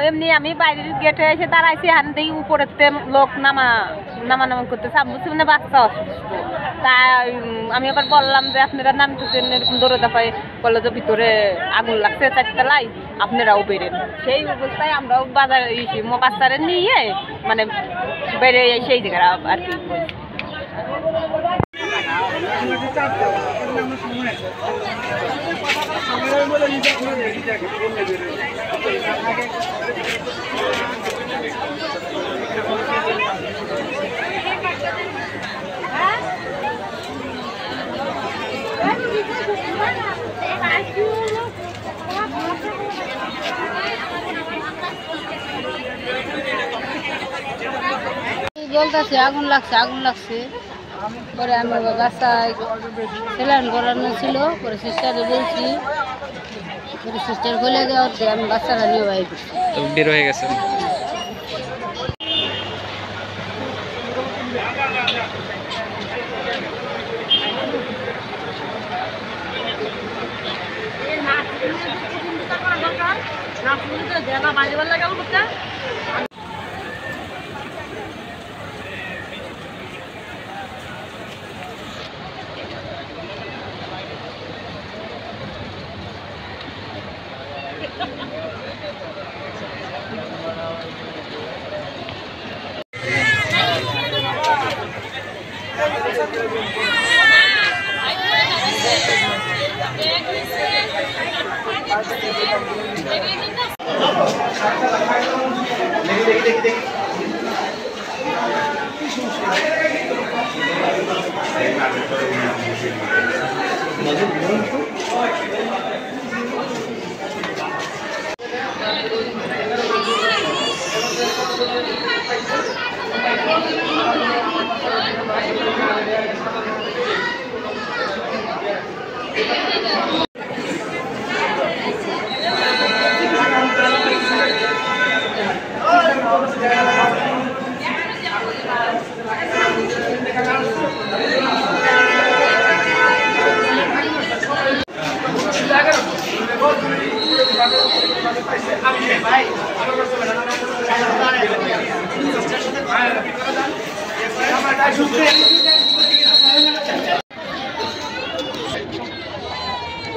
এমনি আমি বাইরের গেটে এসে দাঁড়াইছি, হান দেখি উপরেতে লোক নামা করতেছে। আমি বলছি মানে বাচ্চা অসুস্থ। তাই আমি আবার বললাম যে আপনারা নামতেছেন এরকম দৌড়ে দাপায়, বললো যে ভিতরে আগুন লাগছে 4 তলায়, আপনারাও বেরেন। সেই অবস্থায় আমরাও বাজারে বাচ্চারে নিয়ে মানে বেড়ে সেই জায়গায় আর কি। বলতেছে আগুন লাগছে পরে আমি বাসায় স্যালাইন করানো ছিল, পরে সিস্টারে বলছি, পরে সিস্টার খুলে দেওয়াতে আমি বাচ্চারা নিয়ে বাইরে বের হয়ে গেছেন।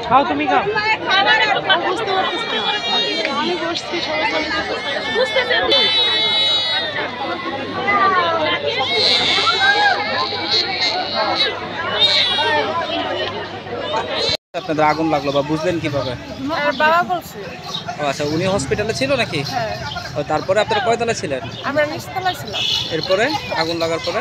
খাও, তুমি খাও। আপনাদের আগুন লাগলো বা বুঝলেন কিভাবে? বাবা বলছে। ও আচ্ছা, উনি হসপিটালে ছিল নাকি? ও তারপরে আপনারা কয়তলা ছিলেন? আমরা নিচতলায় ছিলাম। এরপরে আগুন লাগার পরে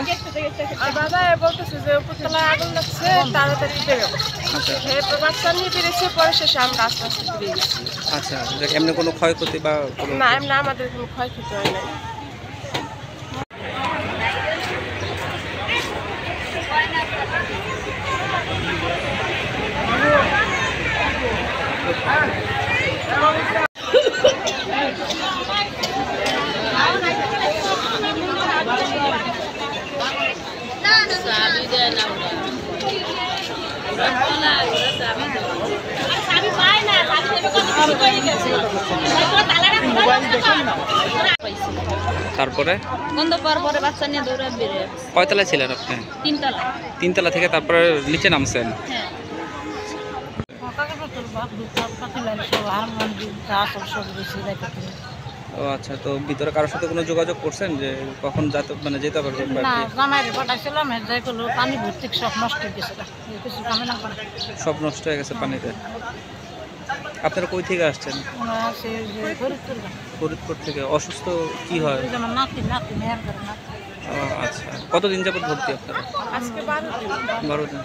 আর বাবা বলতেছে যে উপরতলায় আগুন লাগছে, তাড়াতাড়ি বেরো। আচ্ছা এরপর বাচ্চা নিয়ে বেরিয়েছে, পরে শেষে আমরা আস্তে আস্তে বেরিয়ে গেছি। আচ্ছা, এমনি কোনো ক্ষয়ক্ষতি বা না, এমনি আমাদের কোনো ক্ষয়ক্ষতি হয় নাই। তারপরে গন্ধ পাওয়ার পরে বাচ্চা নিয়ে দৌড়ে বেরিয়ে কয়তলায় ছিলেন আপনি? 3 তলা। 3 তলা থেকে তারপরে নিচে নামছেন? হ্যাঁ। ও আচ্ছা, তো ভিতরে কারোর সাথে কোনো যোগাযোগ করছেন যে কখন যেতে পারবেন? পানি ভর্তি সব নষ্ট হয়ে গেছে, সব নষ্ট হয়ে গেছে পানিতে। আপনারা কই থেকে আসছেন? ফরিদপুর থেকে। অসুস্থ কি হয়? ও আচ্ছা, কতদিন যাবত ভর্তি আপনারা? আজকে 12 দিন। 12 দিন।